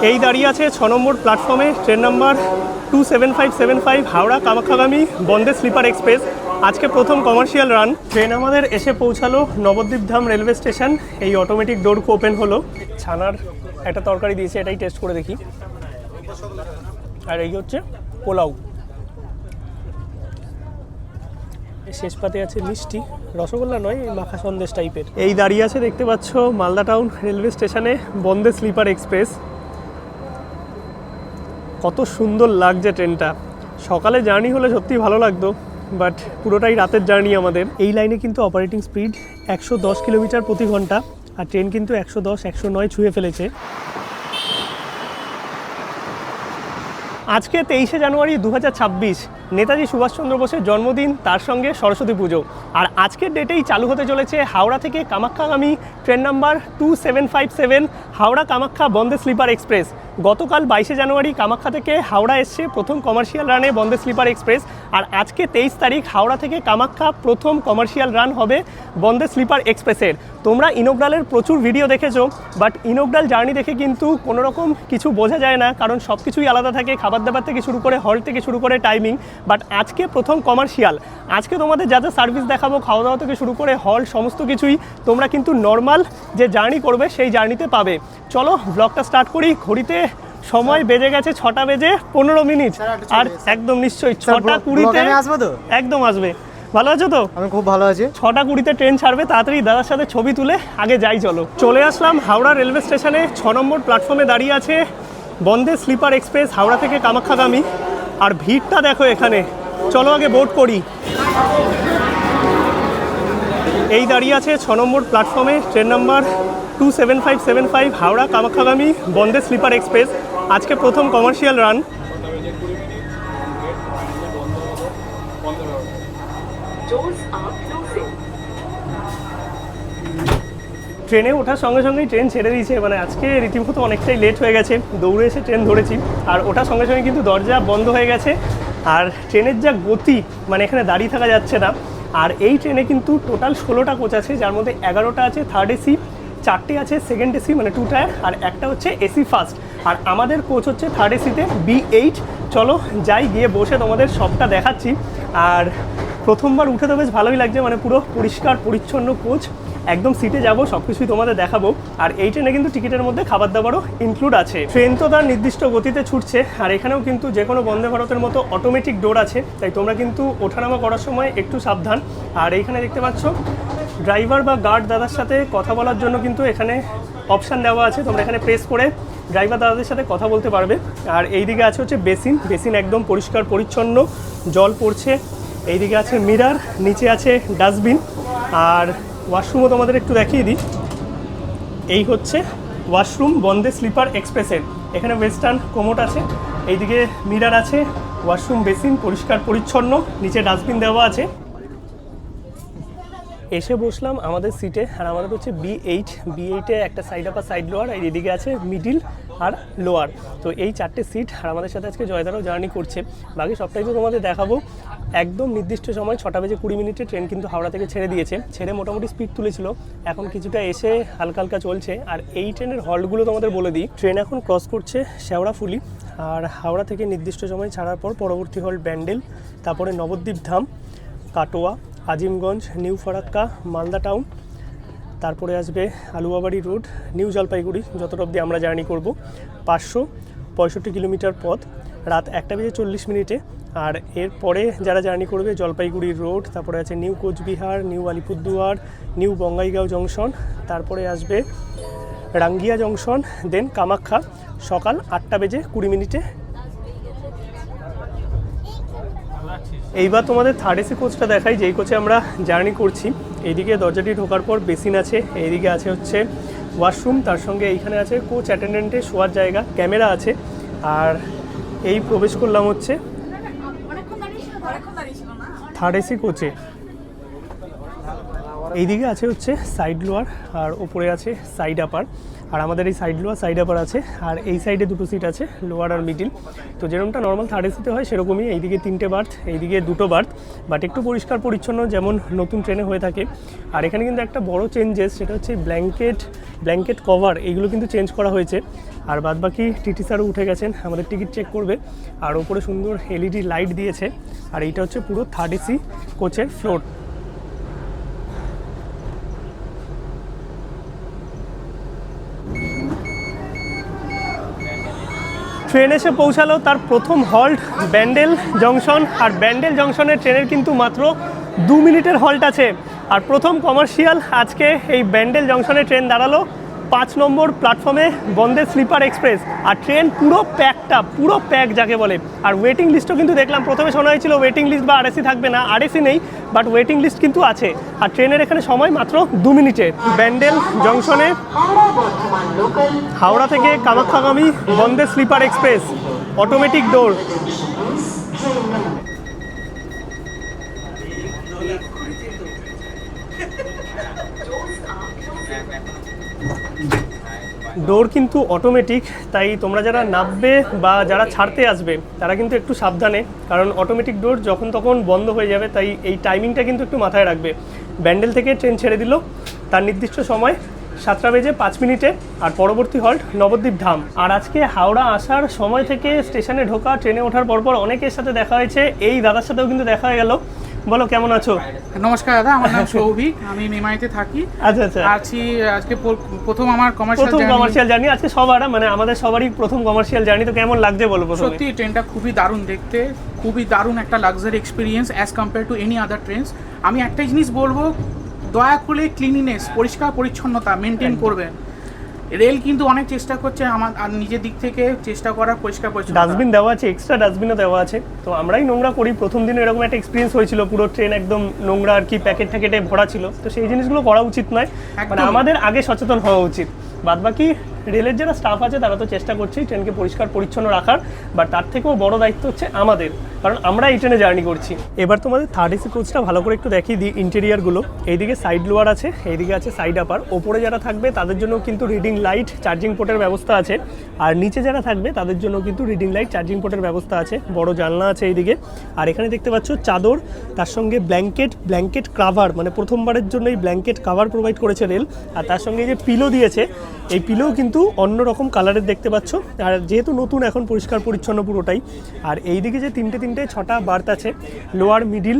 এই দাঁড়িয়ে আছে 6 নম্বর প্ল্যাটফর্মে train number 27575 Howrah কামাখ্যাগামী Vande sleeper express. আজকে প্রথম কমার্শিয়াল রান। ট্রেন আমাদের এসে পৌঁছালো নবদ্বীপ ধাম রেলওয়ে স্টেশন। এই অটোমেটিক ডোর ওপেন হলো। ছানার একটা তরকারি দিয়েছে, এটাই টেস্ট করে দেখি। আর এই হচ্ছে পোলাও, শেষ পাতে আছে মিষ্টি, রসগোল্লা নয়, মাখা সন্দেশ টাইপের। এই দাঁড়িয়ে আছে দেখতে পাচ্ছ মালদা টাউন রেলওয়ে স্টেশনে বন্দে স্লিপার এক্সপ্রেস। কত সুন্দর লাগছে ট্রেনটা। সকালে জার্নি হলে সত্যিই ভালো লাগতো, বাট পুরোটাই রাতের জার্নি আমাদের। এই লাইনে কিন্তু অপারেটিং স্পিড 110 কিলোমিটার প্রতি ঘন্টা, আর ট্রেন কিন্তু 110 109 ছুঁয়ে ফেলেছে। আজকে 23শে জানুয়ারি 2026 নেতাজি সুভাষচন্দ্র বোসের জন্মদিন, তার সঙ্গে সরস্বতী পুজো। আর আজকের ডেটেই চালু হতে চলেছে হাওড়া থেকে কামাখ্যাগামী ট্রেন নাম্বার 2757 হাওড়া কামাখ্যা বন্দে স্লিপার এক্সপ্রেস। গতকাল 22শে জানুয়ারি কামাখ্যা থেকে হাওড়া এসছে প্রথম কমার্শিয়াল রানে বন্দে স্লিপার এক্সপ্রেস। আর আজকে 23 তারিখ হাওড়া থেকে কামাখ্যা প্রথম কমার্শিয়াল রান হবে বন্দে স্লিপার এক্সপ্রেসের। তোমরা ইনোগ্রালের প্রচুর ভিডিও দেখেছো, বাট ইনোগ্রাল জার্নি দেখে কিন্তু কোনো রকম কিছু বোঝা যায় না, কারণ সব কিছুই আলাদা থাকে, খাবার দাবার থেকে শুরু করে হল থেকে শুরু করে টাইমিং। বাট আজকে প্রথম কমার্শিয়াল, আজকে তোমাদের যা যা সার্ভিস দেখাবো, খাওয়া দাওয়া থেকে শুরু করে হল, সমস্ত কিছুই তোমরা কিন্তু নর্মাল যে জার্নি করবে সেই জার্নিতে পাবে। চলো ব্লগটা স্টার্ট করি। ঘড়িতে সময় বেজে গেছে 6টা বেজে 15 মিনিট। আর একদম নিশ্চয়ই 6টা 20-তে একদম আসবে। ভালো আছো তো? আমি খুব ভালো আছি। 6টা 20-তে ট্রেন ছাড়বে, তাড়াতাড়ি দাদার সাথে ছবি তুলে আগে যাই। চলো, চলে আসলাম হাওড়া রেলওয়ে স্টেশনে। 6 নম্বর প্ল্যাটফর্মে দাঁড়িয়ে আছে বন্দে স্লিপার এক্সপ্রেস হাওড়া থেকে কামাখ্যাগামী। আর ভিড়টা দেখো এখানে। চলো আগে বোর্ড করি। এই দাঁড়িয়ে আছে 6 নম্বর প্ল্যাটফর্মে train number 27575 Howrah কামাখ্যাগামী Vande sleeper express. আজকে প্রথম কমার্শিয়াল রান। ট্রেনে ওঠার সঙ্গে সঙ্গেই ট্রেন ছেড়ে দিয়েছে। মানে আজকে রীতিমতো অনেকটাই লেট হয়ে গেছে, দৌড়ে এসে ট্রেন ধরেছি। আর ওঠার সঙ্গে সঙ্গে কিন্তু দরজা বন্ধ হয়ে গেছে। আর ট্রেনের যা গতি, মানে এখানে দাঁড়িয়ে থাকা যাচ্ছে না। আর এই ট্রেনে কিন্তু টোটাল 16টা কোচ আছে, যার মধ্যে 11টা আছে থার্ড এসি, 4টে আছে সেকেন্ড এসি মানে 2 টায়ার, আর একটা হচ্ছে এসি ফার্স্ট। আর আমাদের কোচ হচ্ছে থার্ড এসিতে B8। চলো যাই, গিয়ে বসে তোমাদের সবটা দেখাচ্ছি। আর প্রথমবার উঠে তো বেশ ভালোই লাগছে, মানে পুরো পরিষ্কার পরিচ্ছন্ন কোচ, একদম সিটে যাব, সব কিছুই তোমাদের দেখাবো। আর এই ট্রেনে কিন্তু টিকিটের মধ্যে খাবার দাবারও ইনক্লুড আছে। ট্রেন তো তার নির্দিষ্ট গতিতে ছুটছে। আর এখানেও কিন্তু যে কোনো বন্দে ভারতের মতো অটোমেটিক ডোর আছে, তাই তোমরা কিন্তু ওঠানামা করার সময় একটু সাবধান। আর এইখানে দেখতে পাচ্ছ ড্রাইভার বা গার্ড দাদার সাথে কথা বলার জন্য কিন্তু এখানে অপশান দেওয়া আছে। তোমরা এখানে প্রেস করে ড্রাইভার দাদাদের সাথে কথা বলতে পারবে। আর এইদিকে আছে হচ্ছে বেসিন একদম পরিষ্কার পরিচ্ছন্ন, জল পড়ছে। এইদিকে আছে মিরার, নিচে আছে ডাস্টবিন। আর ওয়াশরুমও তোমাদের একটু দেখিয়ে দিই। এই হচ্ছে ওয়াশরুম বন্দে স্লিপার এক্সপ্রেসের। এখানে ওয়েস্টার্ন কোমোট আছে, এইদিকে মিরার আছে, ওয়াশরুম বেসিন পরিষ্কার পরিচ্ছন্ন, নিচে ডাস্টবিন দেওয়া আছে। এসে বসলাম আমাদের সিটে। আর আমাদের হচ্ছে B8-এ একটা সাইড আপার সাইড লোয়ার, আর এদিকে আছে মিডিল আর লোয়ার। তো এই 4টে সিট। আর আমাদের সাথে আজকে জয়দারাও জার্নি করছে। বাকি সবটাই তো তোমাদের দেখাবো। একদম নির্দিষ্ট সময় 6টা বেজে 20 মিনিটে ট্রেন কিন্তু হাওড়া থেকে ছেড়ে দিয়েছে। ছেড়ে মোটামুটি স্পিড তুলেছিল, এখন কিছুটা এসে হালকা হালকা চলছে। আর এই ট্রেনের হল্টগুলো তোমাদের বলে দিই। ট্রেন এখন ক্রস করছে শেওড়াফুলি। আর হাওড়া থেকে নির্দিষ্ট সময় ছাড়ার পর পরবর্তী হল্ট ব্যান্ডেল, তারপরে নবদ্বীপ ধাম, কাটোয়া, আজিমগঞ্জ, নিউ ফারাক্কা, মালদা টাউন, তারপরে আসবে আলুয়াবাড়ি রোড, নিউ জলপাইগুড়ি, যতটা অবধি আমরা জার্নি করব। 565 কিলোমিটার পথ, রাত 1টা বেজে 40 মিনিটে। আর এরপরে যারা জার্নি করবে জলপাইগুড়ি রোড, তারপরে আছে new Cooch Behar, new Alipurduar, new Bongaigaon junction, তারপরে আসবে রাঙ্গিয়া জংশন, দেন কামাখ্যা, সকাল 8টা বেজে 20 মিনিটে। এইবার তোমাদের থার্ড এসি কোচটা দেখাই, যেই কোচে আমরা জার্নি করছি। এইদিকে দরজাটি ঢোকার পর বেসিন আছে, এইদিকে আছে হচ্ছে ওয়াশরুম, তার সঙ্গে এইখানে আছে কোচ অ্যাটেন্ডেন্টের শোয়ার জায়গা, ক্যামেরা আছে। আর এই প্রবেশ করলাম হচ্ছে থার্ড এসি কোচে। এইদিকে আছে হচ্ছে সাইড লোয়ার, আর ওপরে আছে সাইড আপার। আর আমাদের এই সাইড লোয়ার সাইড আপার আছে। আর এই সাইডে 2টো সিট আছে, লোয়ার আর মিডিল। তো যেরকমটা নর্মাল থার্ড এসিতে হয় সেরকমই। এইদিকে 3টে বার্থ, এইদিকে 2টো বার্থ, বাট একটু পরিষ্কার পরিচ্ছন্ন যেমন নতুন ট্রেনে হয়ে থাকে। আর এখানে কিন্তু একটা বড় চেঞ্জেস, সেটা হচ্ছে ব্ল্যাঙ্কেট কভার, এইগুলো কিন্তু চেঞ্জ করা হয়েছে। আর বাদবাকি টিটি স্যারও উঠে গেছেন, আমাদের টিকিট চেক করবে। আর ওপরে সুন্দর এলইডি লাইট দিয়েছে। আর এইটা হচ্ছে পুরো 3rd AC কোচের ফ্লোর। ট্রেন এসে পৌঁছালো তার প্রথম হল্ট ব্যান্ডেল জংশন। আর ব্যান্ডেল জংশনের ট্রেনের কিন্তু মাত্র 2 মিনিটের হল্ট আছে। আর প্রথম কমার্শিয়াল আজকে এই ব্যান্ডেল জংশনে ট্রেন দাঁড়ালো 5 নম্বর প্ল্যাটফর্মে বন্দে স্লিপার এক্সপ্রেস। আর ট্রেন পুরো প্যাক যাকে বলে। আর ওয়েটিং লিস্টও কিন্তু দেখলাম, প্রথমে শোনা হয়েছিল ওয়েটিং লিস্ট বা আরএসি থাকবে না, আরএসি নেই, বাট ওয়েটিং লিস্ট কিন্তু আছে। আর ট্রেনের এখানে সময় মাত্র 2 মিনিটের। ব্যান্ডেল জংশনে হাওড়া থেকে কামাখ্যাগামী বন্দে স্লিপার এক্সপ্রেস, অটোমেটিক ডোর। ডোর কিন্তু অটোমেটিক, তাই তোমরা যারা নামবে বা যারা ছাড়তে আসবে তারা কিন্তু একটু সাবধানে, কারণ অটোমেটিক ডোর যখন তখন বন্ধ হয়ে যাবে, তাই এই টাইমিংটা কিন্তু একটু মাথায় রাখবে। ব্যান্ডেল থেকে ট্রেন ছেড়ে দিল তার নির্দিষ্ট সময় 7:05 আর পরবর্তী হল্ট নবদ্বীপ ধাম। আর আজকে হাওড়া আসার সময় থেকে স্টেশনে ঢোকা, ট্রেনে ওঠার পরপর অনেকের সাথে দেখা হয়েছে, এই দাদার সাথেও কিন্তু দেখা হয়ে গেল। বলো কেমন আছো? নমস্কার দাদা, আমার নাম সৌভিক, আমি মেমারিতে থাকি। আচ্ছা আচ্ছা। আজকে প্রথম আমার কমার্শিয়াল জার্নি আজকে সবার, মানে আমাদের সবারই প্রথম কমার্শিয়াল জার্নি। তো কেমন লাগছে বলো? সত্যি ট্রেনটা খুবই দারুণ দেখতে, খুবই দারুণ একটা luxury experience as compare to any other trains. আমি একটাই জিনিস বলবো, দয়া করে ক্লিনিনেস, পরিষ্কার পরিচ্ছন্নতা মেনটেন করবেন। রেল কিন্তু অনেক চেষ্টা করছে, আমার আর নিজের দিক থেকে চেষ্টা করার পরিষ্কার পরিচ্ছন্ন। ডাস্টবিন দেওয়া আছে, এক্সট্রা ডাস্টবিনও দেওয়া আছে। তো আমরাই নোংরা করি, প্রথম দিনে এরকম একটা এক্সপিরিয়েন্স হয়েছিল, পুরো ট্রেন একদম নোংরা আর কি, প্যাকেট ট্যাকেটে ভরা ছিল। তো সেই জিনিসগুলো করা উচিত নয়, মানে আমাদের আগে সচেতন হওয়া উচিত। বাদবাকি রেলের যারা স্টাফ আছে তারা তো চেষ্টা করছেই ট্রেনকে পরিষ্কার পরিচ্ছন্ন রাখার, বাট তার থেকেও বড় দায়িত্ব হচ্ছে আমাদের, কারণ আমরা এই ট্রেনে জার্নি করছি। এবার তোমাদের 3rd AC কোচটা ভালো করে একটু দেখিয়ে দিই ইন্টেরিয়ারগুলো। এইদিকে সাইড লোয়ার আছে, এইদিকে আছে সাইড আপার। ওপরে যারা থাকবে তাদের জন্য কিন্তু রিডিং লাইট, চার্জিং পোর্টের ব্যবস্থা আছে। আর নিচে যারা থাকবে তাদের জন্য কিন্তু রিডিং লাইট, চার্জিং পোর্টের ব্যবস্থা আছে। বড় জানলা আছে এইদিকে। আর এখানে দেখতে পাচ্ছ চাদর, তার সঙ্গে ব্ল্যাঙ্কেট কাভার, মানে প্রথমবারের জন্য এই ব্ল্যাঙ্কেট কাভার প্রোভাইড করেছে রেল। আর তার সঙ্গে এই যে পিলো দিয়েছে, এই পিলো কিন্তু অন্য রকম কালারের দেখতে পাচ্ছ। আর যেহেতু নতুন, এখন পরিষ্কার পরিচ্ছন্ন পুরোটাই। আর এইদিকে যে 6টা বার্থ আছে, লোয়ার, মিডিল,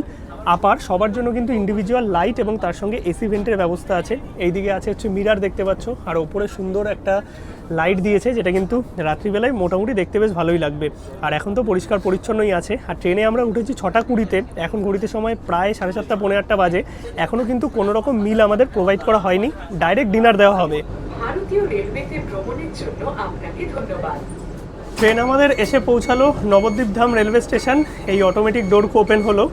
আপার, সবার জন্য কিন্তু ইন্ডিভিজুয়াল লাইট এবং তার সঙ্গে এসি ভেন্টের ব্যবস্থা আছে। এইদিকে আছে হচ্ছে মিরার দেখতে পাচ্ছ। আর ওপরে সুন্দর একটা লাইট দিয়েছে, যেটা কিন্তু রাত্রিবেলায় মোটামুটি দেখতে বেশ ভালোই লাগবে। আর এখন তো পরিষ্কার পরিচ্ছন্নই আছে। আর ট্রেনে আমরা উঠেছি 6:20-তে, এখন ঘড়িতে সময় প্রায় 7:30 পৌনে 8টা বাজে। এখনও কিন্তু কোনো রকম মিল আমাদের প্রোভাইড করা হয়নি, ডাইরেক্ট ডিনার দেওয়া হবে। ভারতীয় রেলওয়েতে ভ্রমণের জন্য আপনাকে ধন্যবাদ। ট্রেন আমাদের এসে পৌঁছালো নবদ্বীপ ধাম রেলওয়ে স্টেশন। এই অটোমেটিক ডোর ওপেন হলো।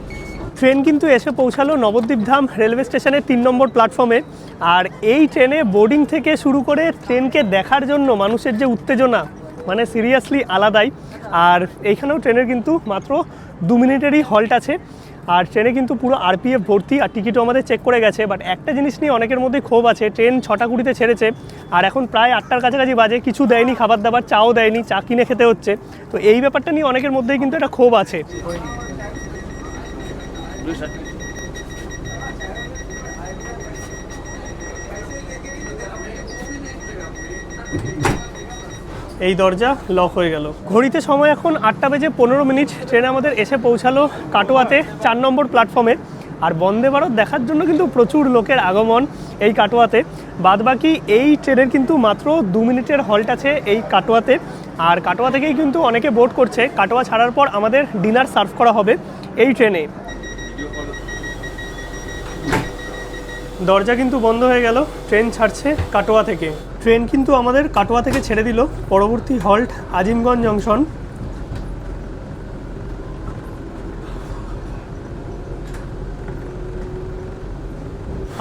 ট্রেন কিন্তু এসে পৌঁছালো নবদ্বীপ ধাম রেলওয়ে স্টেশনের 3 নম্বর প্ল্যাটফর্মে। আর এই ট্রেনে বোর্ডিং থেকে শুরু করে ট্রেনকে দেখার জন্য মানুষের যে উত্তেজনা, মানে সিরিয়াসলি আলাদাই। আর এইখানেও ট্রেনের কিন্তু মাত্র 2 মিনিটেরই হল্ট আছে। আর ট্রেনে কিন্তু পুরো আরপিএফ ভর্তি, আর টিকিটও আমাদের চেক করে গেছে। বাট একটা জিনিস নিয়ে অনেকের মধ্যে ক্ষোভ আছে, ট্রেন 6:20-তে ছেড়েছে আর এখন প্রায় 8টার কাছাকাছি বাজে, কিছু দেয়নি খাবার দাবার, চাও দেয়নি, চা কিনে খেতে হচ্ছে। তো এই ব্যাপারটা নিয়ে অনেকের মধ্যেই কিন্তু একটা ক্ষোভ আছে। এই দরজা লক হয়ে গেল। ঘড়িতে সময় এখন 8:15। ট্রেন আমাদের এসে পৌঁছালো কাটোয়াতে 4 নম্বর প্ল্যাটফর্মে। আর বন্দে ভারত দেখার জন্য কিন্তু প্রচুর লোকের আগমন এই কাটোয়াতে। বাদবাকি এই ট্রেনের কিন্তু মাত্র 2 মিনিটের হল্ট আছে এই কাটোয়াতে। আর কাটোয়া থেকেই কিন্তু অনেকে বোর্ড করছে। কাটোয়া ছাড়ার পর আমাদের ডিনার সার্ভ করা হবে এই ট্রেনে। দরজা কিন্তু বন্ধ হয়ে গেল, ট্রেন ছাড়ছে কাটোয়া থেকে। ট্রেন কিন্তু আমাদের কাটোয়া থেকে ছেড়ে দিল, পরবর্তী হল্ট আজিমগঞ্জ জংশন।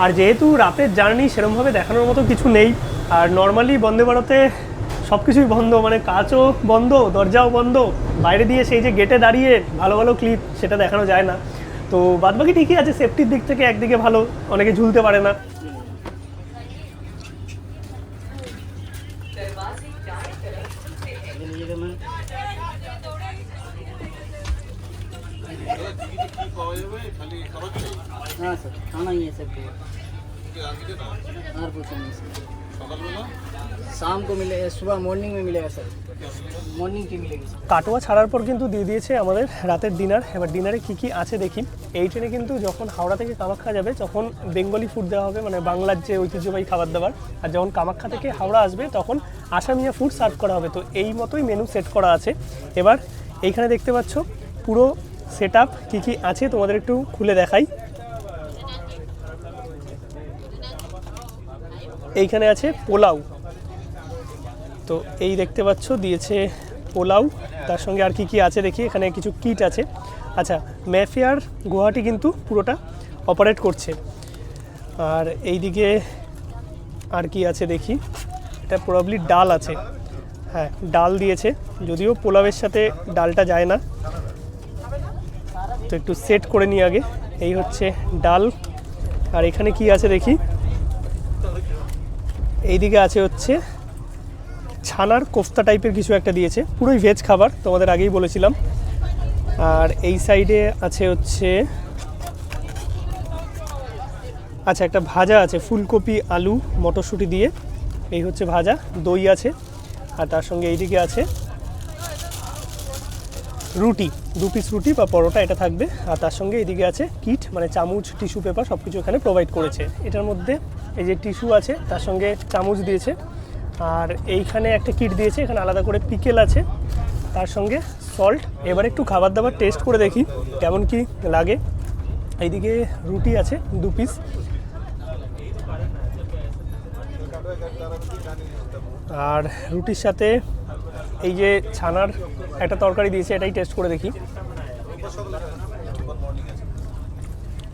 আর যেহেতু রাতের জার্নি, সেরকমভাবে দেখানোর মতো কিছু নেই। আর নর্মালি বন্দে ভারতে সব কিছুই বন্ধ, মানে কাচও বন্ধ, দরজাও বন্ধ। বাইরে দিয়ে সেই যে গেটে দাঁড়িয়ে ভালো ভালো ক্লিপ, সেটা দেখানো যায় না। তো বাদবাকি ঠিকই আছে, সেফটির দিক থেকে একদিকে ভালো, অনেকে ঝুলতে পারে না। हाँ सर, खाना ही है सब। और कुछ नहीं सर। शाम को मिलेगा, सुबह मॉर्निंग में मिलेगा सर, मॉर्निंग टी मिलेगी सर। কাটোয়া ছাড়ার পর কিন্তু দিয়ে দিয়েছে আমাদের রাতের ডিনার। এবার ডিনারে কী কী আছে দেখি। এই ট্রেনে কিন্তু যখন হাওড়া থেকে কামাখ্যা যাবে তখন বেঙ্গলি ফুড দেওয়া হবে, মানে বাংলার যে ঐতিহ্যবাহী খাবার দাবার। আর যখন কামাখ্যা থেকে হাওড়া আসবে তখন আসামিয়া ফুড সার্ভ করা হবে। তো এই মতোই মেনু সেট করা আছে। এবার এইখানে দেখতে পাচ্ছ পুরো সেট আপ কী কী আছে তোমাদের একটু খুলে দেখাই। এইখানে আছে পোলাও, তো এই দেখতে পাচ্ছ দিয়েছে পোলাও, তার সঙ্গে আর কি কি আছে দেখি। এখানে কিছু কিট আছে। আচ্ছা, ম্যাফেয়ার গুয়াহাটি কিন্তু পুরোটা অপারেট করছে। আর এইদিকে আর কি আছে দেখি, এটা প্রবাবলি ডাল আছে, হ্যাঁ ডাল দিয়েছে, যদিও পোলাওয়ের সাথে ডালটা যায় না। তো একটু সেট করে নিই আগে। এই হচ্ছে ডাল। আর এখানে কি আছে দেখি, এইদিকে আছে হচ্ছে ছানার কোফতা টাইপের কিছু একটা দিয়েছে, পুরোই ভেজ খাবার, তোমাদের আগেই বলেছিলাম। আর এই সাইডে আছে হচ্ছে, আচ্ছা একটা ভাজা আছে ফুলকপি আলু মটরশুঁটি দিয়ে, এই হচ্ছে ভাজা, দই আছে। আর তার সঙ্গে এইদিকে আছে রুটি, 2 পিস রুটি বা পরোটা এটা থাকবে। আর তার সঙ্গে এইদিকে আছে কিট, মানে চামচ, টিস্যু পেপার সব কিছু এখানে প্রোভাইড করেছে। এটার মধ্যে এই যে টিস্যু আছে, তার সঙ্গে চামচ দিয়েছে। আর এইখানে একটা কিট দিয়েছে, এখানে আলাদা করে পিকেল আছে, তার সঙ্গে সল্ট। এবার একটু খাবার দাবার টেস্ট করে দেখি কেমন কি লাগে। এইদিকে রুটি আছে 2 পিস, আর রুটির সাথে এই যে ছানার একটা তরকারি দিয়েছে, এটাই টেস্ট করে দেখি।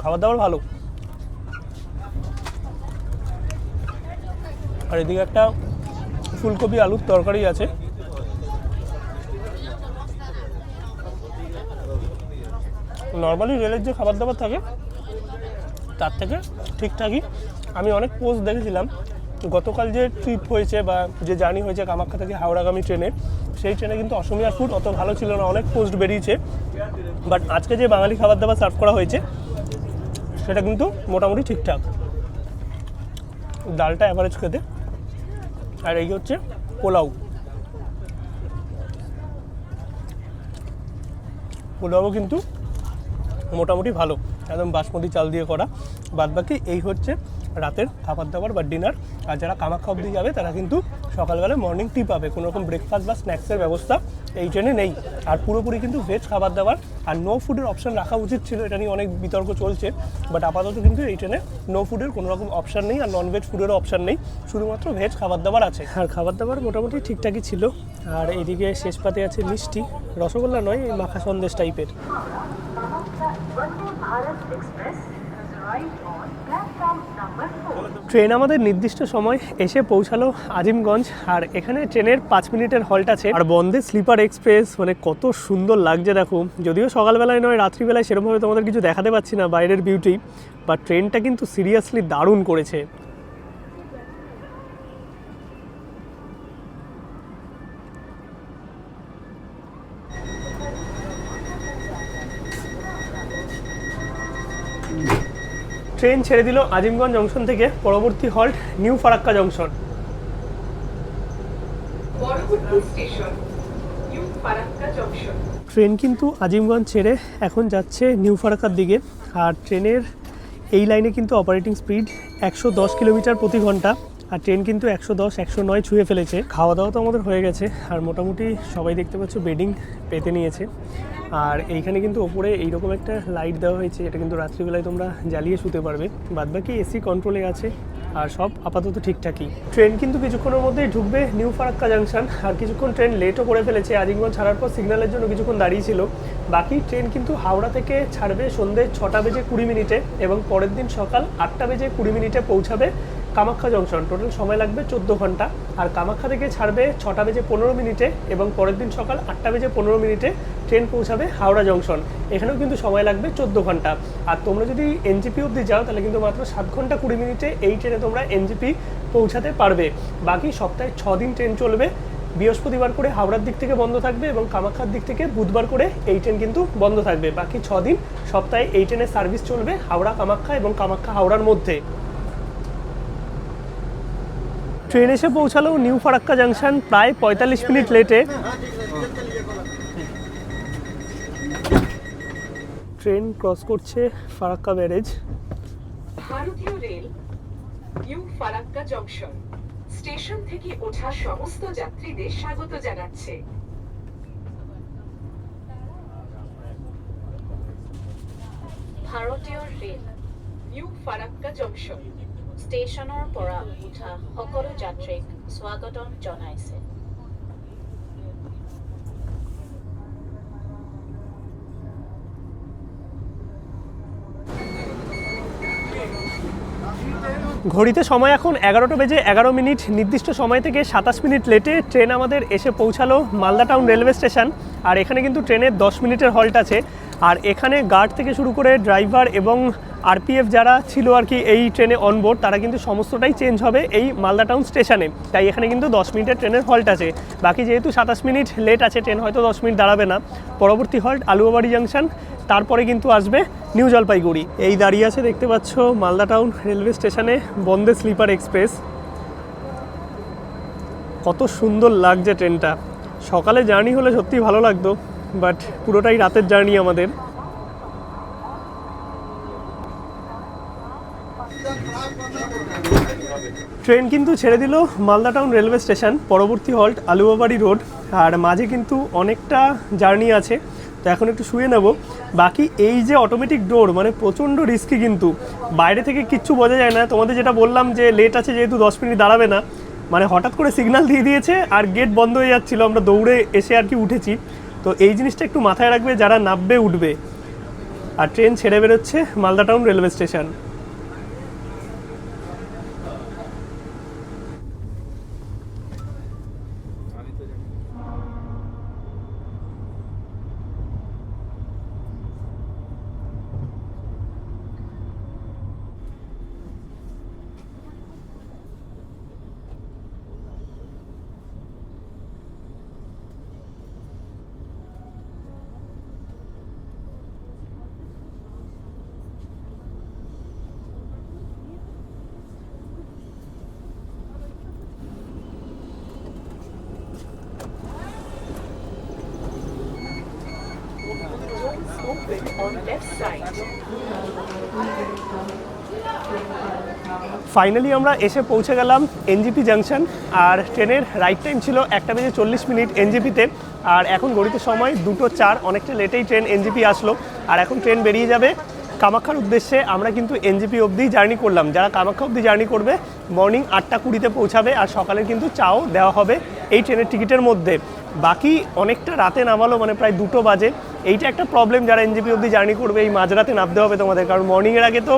খাবার দাবার ভালো। আর এদিকে একটা ফুলকপি আলুর তরকারি আছে। নর্মালি রেলের যে খাবার দাবার থাকে তার থেকে ঠিকঠাকই। আমি অনেক পোস্ট দেখেছিলাম গতকাল যে ট্রিপ হয়েছে বা যে জার্নি হয়েছে কামাখ্যা থেকে হাওড়াগামী ট্রেনে, সেই ট্রেনে কিন্তু অসমিয়া ফুড অত ভালো ছিল না, অনেক পোস্ট বেরিয়েছে। বাট আজকে যে বাঙালি খাবার দাবার সার্ভ করা হয়েছে সেটা কিন্তু মোটামুটি ঠিকঠাক। ডালটা অ্যাভারেজ খেতে। আর এই হচ্ছে পোলাও, পোলাও কিন্তু মোটামুটি ভালো, একদম বাসমতি চাল দিয়ে করা। বাদবাকি এই হচ্ছে রাতের খাবার দাবার বা ডিনার। আর যারা কামাখ্যা অবধি যাবে তারা কিন্তু সকালবেলা মর্নিং টি পাবে, কোনো রকম ব্রেকফাস্ট বা স্ন্যাক্সের ব্যবস্থা এই ট্রেনে নেই। আর পুরোপুরি কিন্তু ভেজ খাবার দাবার। আর নো ফুডের অপশান রাখা উচিত ছিল, এটা নিয়ে অনেক বিতর্ক চলছে। বাট আপাতত কিন্তু এই ট্রেনে নো ফুডের কোনো রকম অপশান নেই, আর নন ভেজ ফুডেরও অপশান নেই, শুধুমাত্র ভেজ খাবার দাবার আছে। আর খাবার দাবার মোটামুটি ঠিকঠাকই ছিল। আর এইদিকে শেষ পাতে আছে মিষ্টি, রসগোল্লা নয়, এই মাখা সন্দেশ টাইপের। ট্রেন আমাদের নির্দিষ্ট সময় এসে পৌঁছালো আজিমগঞ্জ। আর এখানে ট্রেনের 5 মিনিটের হল্ট আছে। আর বন্দে স্লিপার এক্সপ্রেস, মানে কত সুন্দর লাগছে দেখো। যদিও সকালবেলায় নয়, রাত্রিবেলায় সেরকমভাবে তোমাদের কিছু দেখাতে পাচ্ছি না বাইরের বিউটি, বাট ট্রেনটা কিন্তু সিরিয়াসলি দারুণ করেছে। ট্রেন ছেড়ে দিল আজিমগঞ্জ জংশন থেকে। পরবর্তী হল্ট নিউ ফারাক্কা জংশন। পরবর্তী station new Farakka junction. Train কিন্তু আজিমগঞ্জ ছেড়ে এখন যাচ্ছে নিউ ফারাক্কার দিকে। আর ট্রেনের এই লাইনে কিন্তু অপারেটিং স্পিড 110 কিলোমিটার প্রতি ঘন্টা। আর ট্রেন কিন্তু 110, 109 ছুঁয়ে ফেলেছে। খাওয়া দাওয়া তো আমাদের হয়ে গেছে। আর মোটামুটি সবাই দেখতে পাচ্ছ বেডিং পেতে নিয়েছে। আর এইখানে কিন্তু ওপরে এইরকম একটা লাইট দেওয়া হয়েছে, এটা কিন্তু রাত্রিবেলায় তোমরা জ্বালিয়ে শুতে পারবে। বাদবাকি এসি কন্ট্রোলে আছে, আর সব আপাতত ঠিকঠাকই। ট্রেন কিন্তু কিছুক্ষণের মধ্যেই ঢুকবে নিউ ফারাক্কা জাংশন। আর কিছুক্ষণ ট্রেন লেটও করে ফেলেছে, আজিমগঞ্জ ছাড়ার পর সিগন্যালের জন্য কিছুক্ষণ দাঁড়িয়েছিল। বাকি ট্রেন কিন্তু হাওড়া থেকে ছাড়বে সন্ধ্যে 6টা বেজে 20 মিনিটে এবং পরের দিন সকাল 8টা বেজে 20 মিনিটে পৌঁছাবে কামাখ্যা জংশন। টোটাল সময় লাগবে 14 ঘন্টা। আর কামাখ্যা থেকে ছাড়বে 6টা বেজে 15 মিনিটে এবং পরের দিন সকাল 8টা বেজে 15 মিনিটে ট্রেন পৌঁছাবে হাওড়া জংশন। এখানেও কিন্তু সময় লাগবে 14 ঘন্টা। আর তোমরা যদি এনজিপি অবধি যাও তাহলে কিন্তু মাত্র 7 ঘন্টা 20 মিনিটে এই ট্রেনে তোমরা এনজিপি পৌঁছাতে পারবে। বাকি সপ্তাহে 6 দিন ট্রেন চলবে। বৃহস্পতিবার করে হাওড়ার দিক থেকে বন্ধ থাকবে এবং কামাখ্যার দিক থেকে বুধবার করে এই ট্রেন কিন্তু বন্ধ থাকবে। বাকি 6 দিন সপ্তাহে এই ট্রেনের সার্ভিস চলবে হাওড়া কামাখ্যা এবং কামাখ্যা হাওড়ার মধ্যে। ট্রেন এসে পৌঁছালো নিউ ফারাক্কা জাংশন প্রায় 45 মিনিট লেটে। ট্রেন ক্রস করছে ফারাক্কা ব্যারেজ। ভারতীয় rail new Farakka junction station থেকে ওঠা সমস্ত যাত্রীদের স্বাগত জানাচ্ছে। ভারতীয় ৰেল নিউ ফাৰাক্কা জংশন ষ্টেচনৰ পৰা উঠা সকলো যাত্ৰীক স্বাগতম জনাইছে। ঘড়িতে সময় এখন 11টা বেজে 11 মিনিট। নির্দিষ্ট সময় থেকে 27 মিনিট লেটে ট্রেন আমাদের এসে পৌঁছালো মালদা টাউন রেলওয়ে স্টেশন। আর এখানে কিন্তু ট্রেনের 10 মিনিটের হল্ট আছে। আর এখানে গার্ড থেকে শুরু করে ড্রাইভার এবং আরপিএফ যারা ছিল আর কি এই ট্রেনে অনবোর্ড, তারা কিন্তু সমস্তটাই চেঞ্জ হবে এই মালদা টাউন স্টেশনে। তাই এখানে কিন্তু 10 মিনিটের ট্রেনের হল্ট আছে। বাকি যেহেতু 27 মিনিট লেট আছে, ট্রেন হয়তো 10 মিনিট দাঁড়াবে না। পরবর্তী হল্ট আলুয়াবাড়ি জাংশন, তারপরে কিন্তু আসবে নিউ জলপাইগুড়ি। এই দাঁড়িয়ে আছে দেখতে পাচ্ছ মালদা টাউন রেলওয়ে স্টেশনে বন্দে স্লিপার এক্সপ্রেস। কত সুন্দর লাগছে ট্রেনটা। সকালে জার্নি হলে সত্যিই ভালো লাগতো, বাট পুরোটাই রাতের জার্নি আমাদের। ট্রেন কিন্তু ছেড়ে দিল মালদা টাউন রেলওয়ে স্টেশন। পরবর্তী হল্ট আলুয়াবাড়ি রোড। আর মাঝে কিন্তু অনেকটা জার্নি আছে, তো এখন একটু শুয়ে নেব। বাকি এই যে অটোমেটিক ডোর, মানে প্রচণ্ড রিস্কি, কিন্তু বাইরে থেকে কিচ্ছু বোঝা যায় না। তোমাদের যেটা বললাম যে লেট আছে যেহেতু 10 মিনিট দাঁড়াবে না, মানে হঠাৎ করে সিগন্যাল দিয়ে দিয়েছে আর গেট বন্ধ হয়ে যাচ্ছিলো, আমরা দৌড়ে এসে আর কি উঠেছি। তো এই জিনিসটা একটু মাথায় রাখবে যারা নামবে উঠবে। আর ট্রেন ছেড়ে বেরোচ্ছে Malda town railway station. Open on left side. Finally আমরা এসে পৌঁছে গেলাম এনজিপি জাংশন। আর ট্রেনের রাইট টাইম ছিল 1টা বেজে 40 মিনিট এনজিপিতে। আর এখন ঘড়িতে সময় 2:04, অনেকটা লেটেই ট্রেন এনজিপি আসলো। আর এখন ট্রেন বেরিয়ে যাবে কামাখ্যার উদ্দেশ্যে। আমরা কিন্তু এনজিপি অবধি জার্নি করলাম। যারা কামাখ্যা অবধি জার্নি করবে মর্নিং 8:20-তে পৌঁছাবে। আর সকালে কিন্তু চাও দেওয়া হবে এই ট্রেনের টিকিটের মধ্যে। বাকি অনেকটা রাতে নামালো, মানে প্রায় 2টো বাজে। এইটা একটা প্রবলেম, যারা এনজিপি অবধি জার্নি করবে এই মাঝরাতে নামতে হবে তোমাদের, কারণ মর্নিংয়ের আগে তো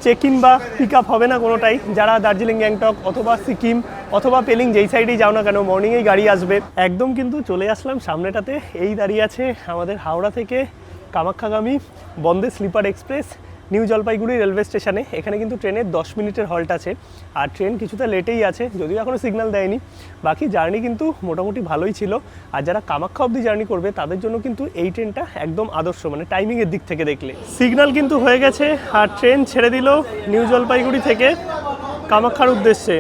চেক ইন বা পিক আপ হবে না কোনোটাই। যারা দার্জিলিং, গ্যাংটক অথবা সিকিম অথবা পেলিং যেই সাইডেই যাও না কেন, মর্নিংয়েই গাড়ি আসবে। একদম কিন্তু চলে আসলাম সামনেটাতে। এই দাঁড়িয়ে আছে আমাদের হাওড়া থেকে কামাখ্যাগামী Vande sleeper express New Jalpaiguri railway স্টেশনে। এখানে কিন্তু ট্রেনের 10 মিনিটের হল্ট আছে। আর ট্রেন কিছুটা লেটেই আছে, যদিও এখনও সিগন্যাল দেয়নি। বাকি জার্নি কিন্তু মোটামুটি ভালোই ছিল। আর যারা কামাখ্যা অবধি জার্নি করবে তাদের জন্য কিন্তু এই ট্রেনটা একদম আদর্শ, মানে টাইমিংয়ের দিক থেকে দেখলে। সিগন্যাল কিন্তু হয়ে গেছে আর ট্রেন ছেড়ে দিল নিউ জলপাইগুড়ি থেকে কামাখ্যার উদ্দেশ্যে।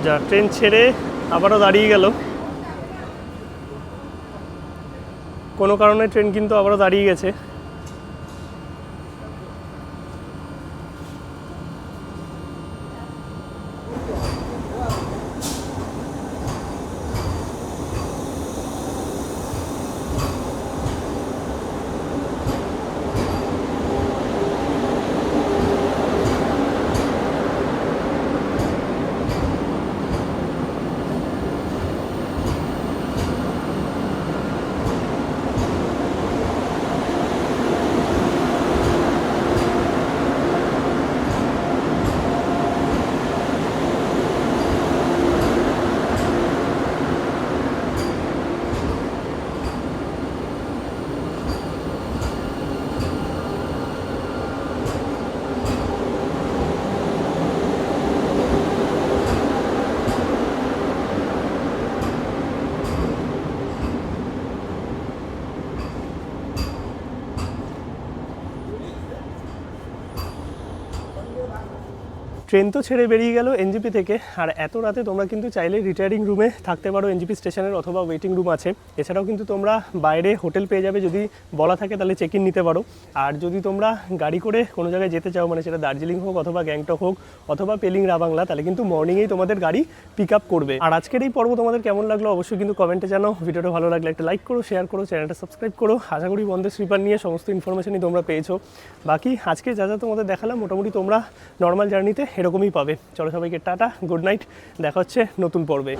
যা ট্রেন ছেড়ে আবারও দাঁড়িয়ে গেল। কোনো কারণে ট্রেন কিন্তু আবারও দাঁড়িয়ে গেছে। ট্রেন তো ছেড়ে বেরিয়ে গেল এনজিপি থেকে, আর এত রাতে তোমরা কিন্তু চাইলে রিটায়ারিং রুমে থাকতে পারো এনজিপি স্টেশনের, অথবা ওয়েটিং রুম আছে। এছাড়াও কিন্তু তোমরা বাইরে হোটেল পেয়ে যাবে, যদি বলা থাকে তাহলে চেক ইন নিতে পারো। আর যদি তোমরা গাড়ি করে কোনো জায়গায় যেতে চাও, মানে সেটা দার্জিলিং হোক অথবা গ্যাংটক হোক অথবা পেলিং রাবাংলা, তাহলে কিন্তু মর্নিংয়েই তোমাদের গাড়ি পিক আপ করবে। আর আজকের এই পর্ব তোমাদের কেমন লাগলো অবশ্যই কিন্তু কমেন্টে জানাও। ভিডিওটা ভালো লাগলে একটা লাইক করো, শেয়ার করো, চ্যানেলটা সাবস্ক্রাইব করো। আশা করি বন্দে স্লিপার নিয়ে সমস্ত ইনফরমেশনই তোমরা পেয়েছো। বাকি আজকে যা যা তোমাদের দেখালাম মোটামুটি তোমরা নর্মাল জার্নিতে এরকমই পাবে। চলো সবাইকে টাটা, গুড নাইট, দেখা হচ্ছে নতুন পর্বে।